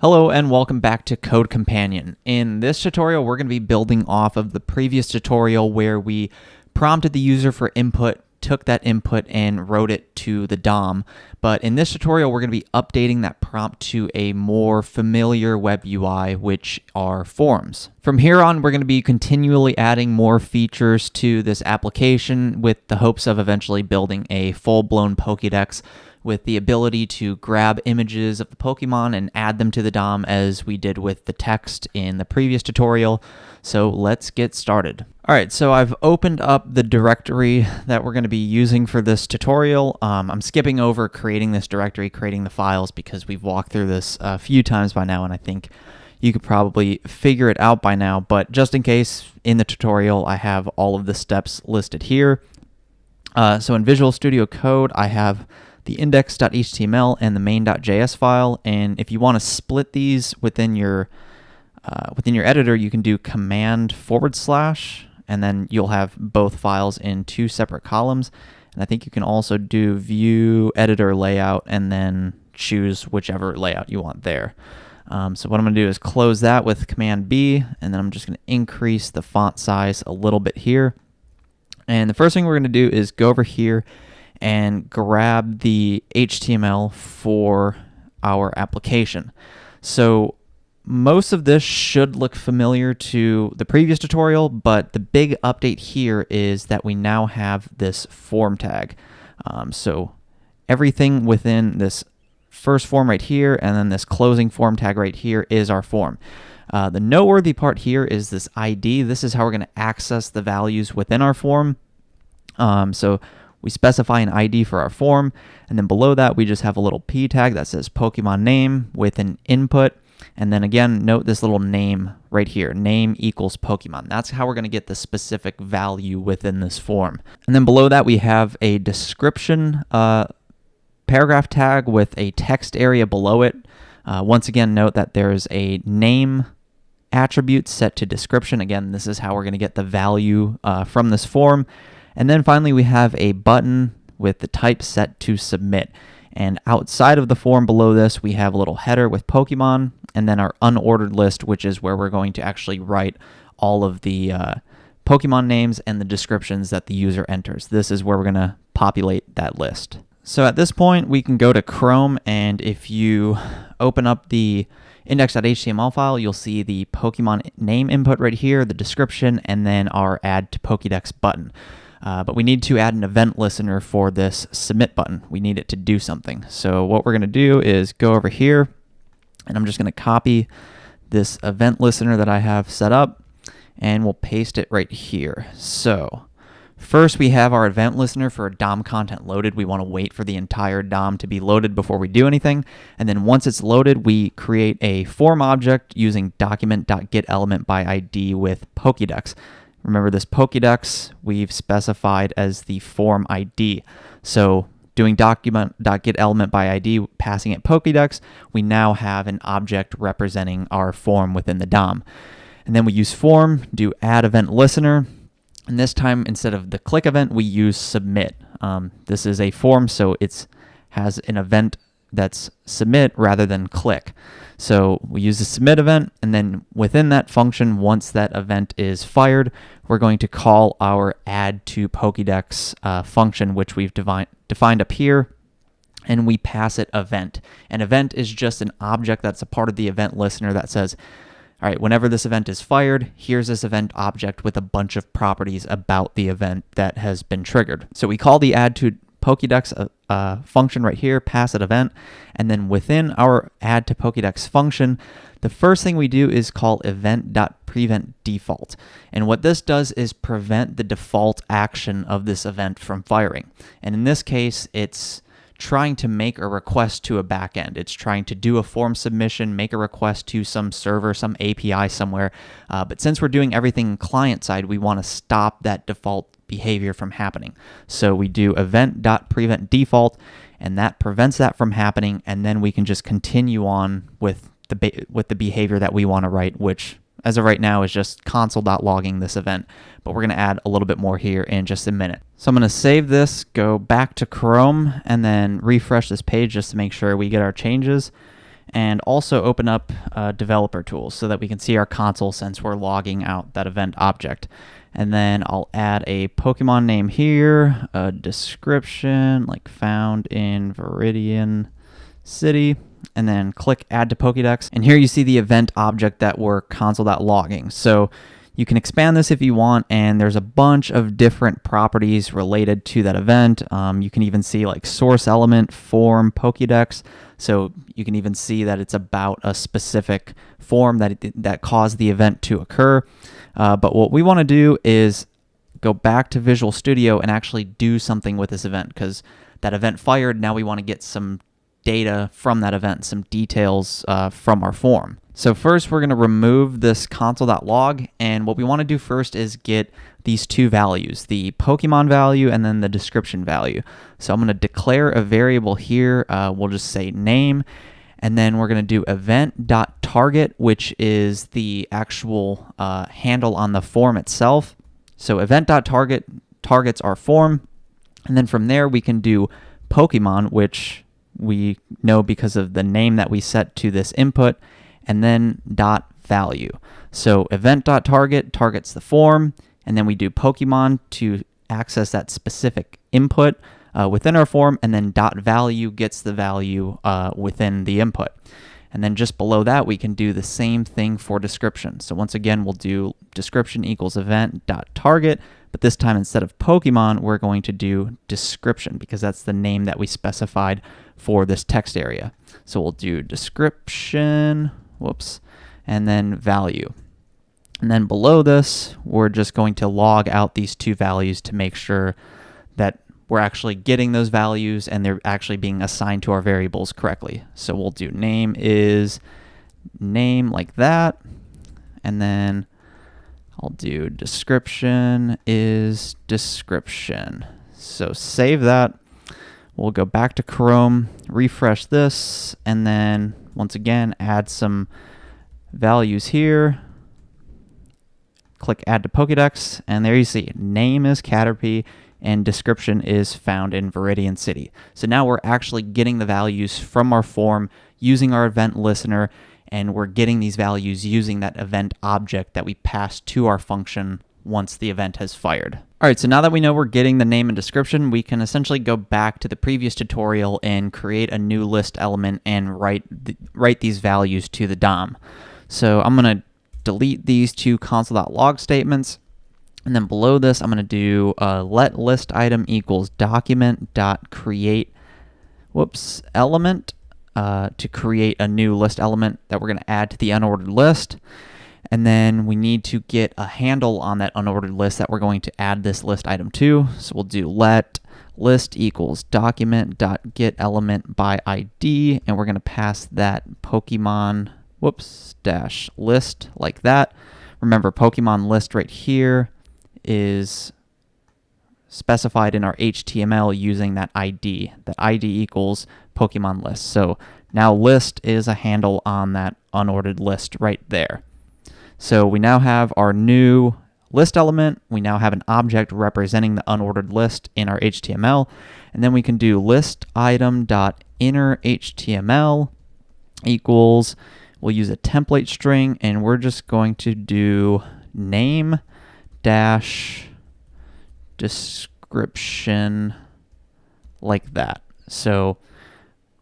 Hello and welcome back to Code Companion. In this tutorial, we're going to be building off of the previous tutorial where we prompted the user for input, took that input and wrote it to the DOM. But in this tutorial, we're going to be updating that prompt to a more familiar web UI, which are forms. From here on, we're going to be continually adding more features to this application with the hopes of eventually building a full-blown Pokédex with the ability to grab images of the Pokemon and add them to the DOM as we did with the text in the previous tutorial. So let's get started. All right, so I've opened up the directory that we're going to be using for this tutorial. I'm skipping over creating this directory, creating the files, because we've walked through this a few times by now, and I think you could probably figure it out by now. But just in case, in the tutorial, I have all of the steps listed here. So in Visual Studio Code, I have the index.html and the main.js file, and if you want to split these within your editor, you can do command / and then you'll have both files in two separate columns. And I think you can also do view editor layout and then choose whichever layout you want there. So what I'm going to do is close that with command B, and then I'm just going to increase the font size a little bit here. And the first thing we're going to do is go over here and grab the HTML for our application. So most of this should look familiar to the previous tutorial, but the big update here is that we now have this form tag. So everything within this first form right here and then this closing form tag right here is our form. The noteworthy part here is this ID. This is how we're going to access the values within our form. So we specify an ID for our form, and then below that we just have a little P tag that says Pokemon name with an input, and then again, note this little name right here, name equals Pokemon. That's how we're going to get the specific value within this form. And then below that we have a description paragraph tag with a text area below it. Once again, note that there's a name attribute set to description. Again, this is how we're going to get the value from this form. And then finally, we have a button with the type set to submit. And outside of the form below this, we have a little header with Pokemon, and then our unordered list, which is where we're going to actually write all of the Pokemon names and the descriptions that the user enters. This is where we're going to populate that list. So at this point, we can go to Chrome, and if you open up the index.html file, you'll see the Pokemon name input right here, the description, and then our add to Pokédex button. But we need to add an event listener for this submit button. We need it to do something. So what we're going to do is go over here, and I'm just going to copy this event listener that I have set up, and we'll paste it right here. So first we have our event listener for DOM content loaded. We want to wait for the entire DOM to be loaded before we do anything. And then once it's loaded, we create a form object using document.getElementById with Pokédex. Remember, this Pokédex we've specified as the form ID. So doing document.getElementById, passing it Pokédex, we now have an object representing our form within the DOM. And then we use form, do add event listener, and this time instead of the click event, we use submit. This is a form, so it has an event that's submit rather than click. So we use the submit event, and then within that function, once that event is fired, we're going to call our add to Pokédex function, which we've defined up here, and we pass it event. An event is just an object that's a part of the event listener that says, all right, whenever this event is fired, here's this event object with a bunch of properties about the event that has been triggered. So we call the add to Pokédex function right here, pass it event, and then within our add to Pokédex function, the first thing we do is call event.preventDefault. And what this does is prevent the default action of this event from firing. And in this case, it's trying to make a request to a backend. It's trying to do a form submission, make a request to some server, some API somewhere. But since we're doing everything client side, we want to stop that default behavior from happening. So we do event.preventDefault, and that prevents that from happening, and then we can just continue on with the behavior that we want to write, which as of right now is just console.logging this event, but we're going to add a little bit more here in just a minute. So I'm going to save this, go back to Chrome, and then refresh this page just to make sure we get our changes. and also open up developer tools so that we can see our console since we're logging out that event object. And then I'll add a Pokemon name here, a description like found in Viridian City, and then click add to Pokédex. And here you see the event object that we're console.logging. So you can expand this if you want, and there's a bunch of different properties related to that event. You can even see like source element, form, Pokédex. So you can even see that it's about a specific form that caused the event to occur. But what we want to do is go back to Visual Studio and actually do something with this event, because that event fired. Now we want to get some data from that event, some details from our form. So first we're going to remove this console.log, and what we want to do first is get these two values, the Pokemon value and then the description value. So I'm going to declare a variable here. We'll just say name, and then we're going to do event.target, which is the actual handle on the form itself. So event.target targets our form, and then from there we can do Pokemon, which we know because of the name that we set to this input, and then .value. So event.target targets the form, and then we do Pokemon to access that specific input within our form, and then .value gets the value within the input. And then just below that, we can do the same thing for description. So once again, we'll do description equals event.target, but this time instead of Pokemon, we're going to do description because that's the name that we specified for this text area. So we'll do description, and then value. And then below this, we're just going to log out these two values to make sure that we're actually getting those values and they're actually being assigned to our variables correctly. So we'll do name is name like that, and then I'll do description is description. So save that. We'll go back to Chrome, refresh this, and then once again add some values here. Click add to Pokédex, and there you see name is Caterpie and description is found in Viridian City. So now we're actually getting the values from our form using our event listener, and we're getting these values using that event object that we passed to our function once the event has fired. All right, so now that we know we're getting the name and description, we can essentially go back to the previous tutorial and create a new list element and write these values to the DOM. So I'm going to delete these two console.log statements, and then below this, I'm going to do let list item equals document.create element to create a new list element that we're going to add to the unordered list. And then we need to get a handle on that unordered list that we're going to add this list item to. So we'll do let list equals document.getElement by ID, and we're going to pass that Pokemon dash list like that. Remember, Pokemon list right here is specified in our HTML using that ID. That ID equals Pokemon list. So now list is a handle on that unordered list right there. So we now have our new list element. We now have an object representing the unordered list in our HTML. And then we can do list item.innerHTML equals, we'll use a template string, and we're just going to do name dash description like that. So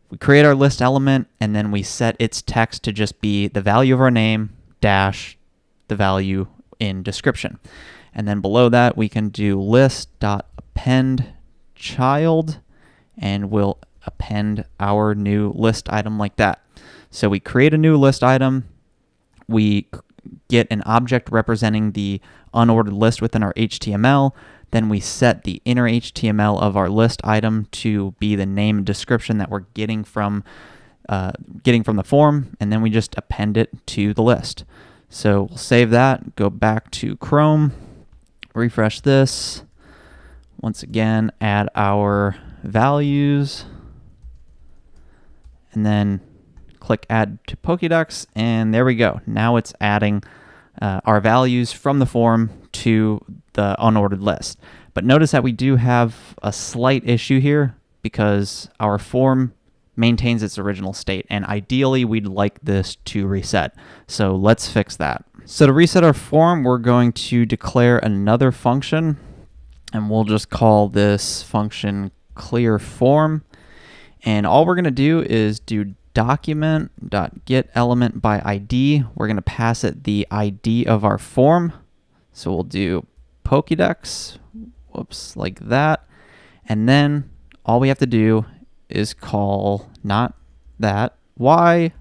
we create our list element, and then we set its text to just be the value of our name dash the value in description. And then below that, we can do list.append child, and we'll append our new list item like that. So we create a new list item, we get an object representing the unordered list within our HTML, then we set the inner HTML of our list item to be the name and description that we're getting from the form, and then we just append it to the list. So we'll save that, go back to Chrome, refresh this, once again add our values, and then click add to Pokédex, and there we go. Now it's adding our values from the form to the unordered list. But notice that we do have a slight issue here because our form maintains its original state. And ideally, we'd like this to reset. So let's fix that. So to reset our form, we're going to declare another function, and we'll just call this function clear form. And all we're going to do is do document.getElement by ID. We're going to pass it the ID of our form. So we'll do Pokédex, whoops, like that. And then all we have to do is call, not that, why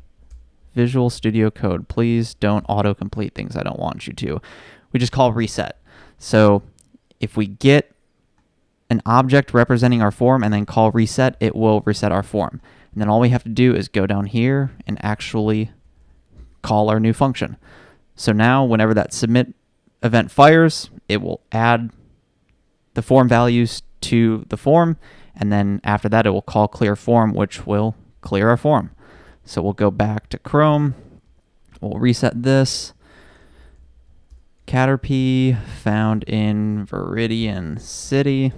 Visual Studio Code. Please don't autocomplete things I don't want you to. We just call reset. So if we get an object representing our form and then call reset, it will reset our form. And then all we have to do is go down here and actually call our new function. So now whenever that submit event fires, it will add the form values to the form, and then after that it will call clear form, which will clear our form. So we'll go back to Chrome, we'll reset this, Caterpie found in Viridian City,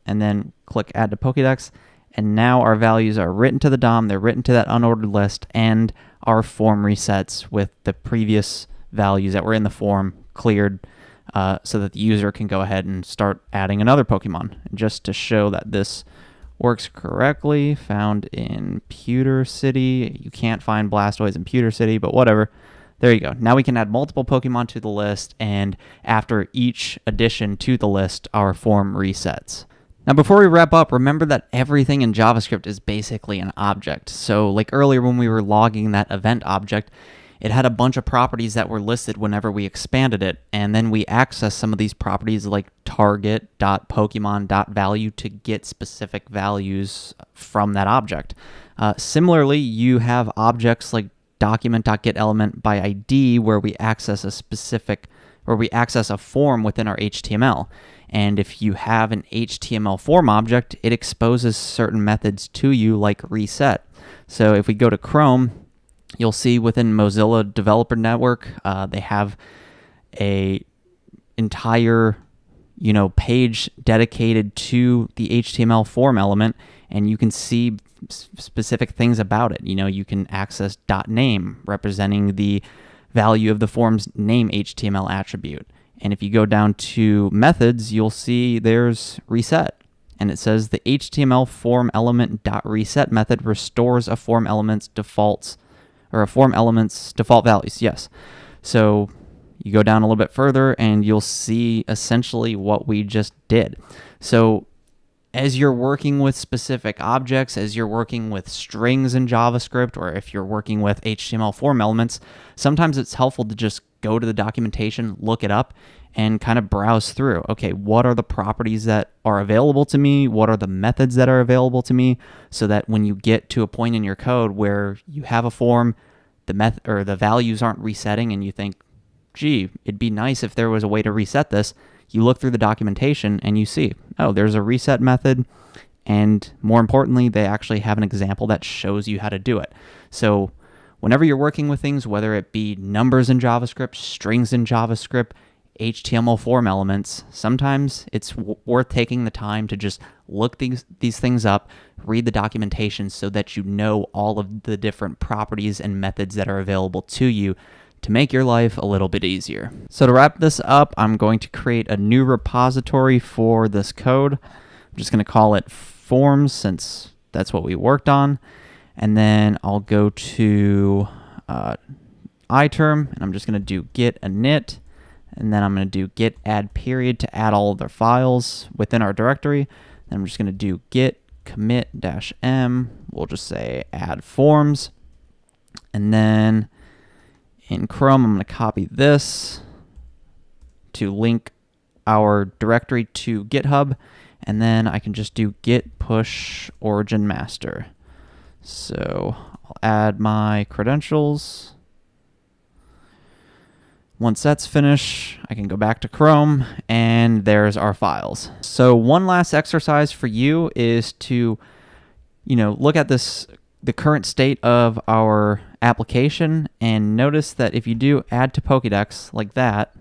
and then click add to Pokédex, and now our values are written to the DOM, they're written to that unordered list, and our form resets with the previous values that were in the form cleared, so that the user can go ahead and start adding another Pokemon. And just to show that this works correctly, found in Pewter City. You can't find Blastoise in Pewter City, but whatever. There you go. Now we can add multiple Pokemon to the list, and after each addition to the list, our form resets. Now before we wrap up, remember that everything in JavaScript is basically an object. So like earlier when we were logging that event object, it had a bunch of properties that were listed whenever we expanded it, and then we access some of these properties like target.pokemon.value to get specific values from that object. Similarly, you have objects like document.getElement by ID where we access a form within our HTML. And if you have an HTML form object, it exposes certain methods to you like reset. So if we go to Chrome, you'll see within Mozilla Developer Network, they have a entire, page dedicated to the HTML form element, and you can see specific things about it. You can access .name representing the value of the form's name HTML attribute. And if you go down to methods, you'll see there's reset. And it says the HTML form element .reset method restores a form element's default values. Yes. So you go down a little bit further and you'll see essentially what we just did. So as you're working with specific objects, as you're working with strings in JavaScript, or if you're working with HTML form elements, sometimes it's helpful to just go to the documentation, look it up, and kind of browse through. Okay, what are the properties that are available to me? What are the methods that are available to me? So that when you get to a point in your code where you have a form, the values aren't resetting, and you think, gee, it'd be nice if there was a way to reset this. You look through the documentation and you see, oh, there's a reset method, and more importantly, they actually have an example that shows you how to do it. So whenever you're working with things, whether it be numbers in JavaScript, strings in JavaScript, HTML form elements, sometimes it's worth taking the time to just look these things up, read the documentation so that you know all of the different properties and methods that are available to you to make your life a little bit easier. So to wrap this up, I'm going to create a new repository for this code. I'm just going to call it forms since that's what we worked on. And then I'll go to iTerm, and I'm just going to do get init, and then I'm going to do get add period to add all of their files within our directory. Then I'm just going to do get commit -m. We'll just say add forms. And then in Chrome, I'm going to copy this to link our directory to GitHub, and then I can just do git push origin master. So I'll add my credentials. Once that's finished, I can go back to Chrome, and there's our files. So one last exercise for you is to, look at the current state of our application, and notice that if you do add to Pokédex like that,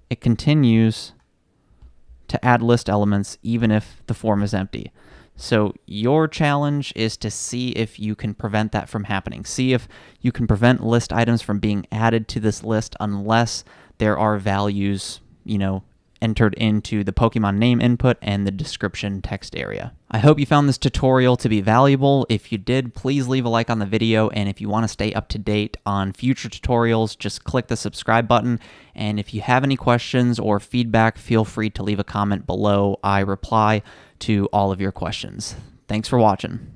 it continues to add list elements even if the form is empty. So your challenge is to see if you can prevent that from happening. See if you can prevent list items from being added to this list unless there are values, entered into the Pokemon name input and the description text area. I hope you found this tutorial to be valuable. If you did, please leave a like on the video, and if you want to stay up to date on future tutorials, just click the subscribe button. And if you have any questions or feedback, feel free to leave a comment below. I reply to all of your questions. Thanks for watching.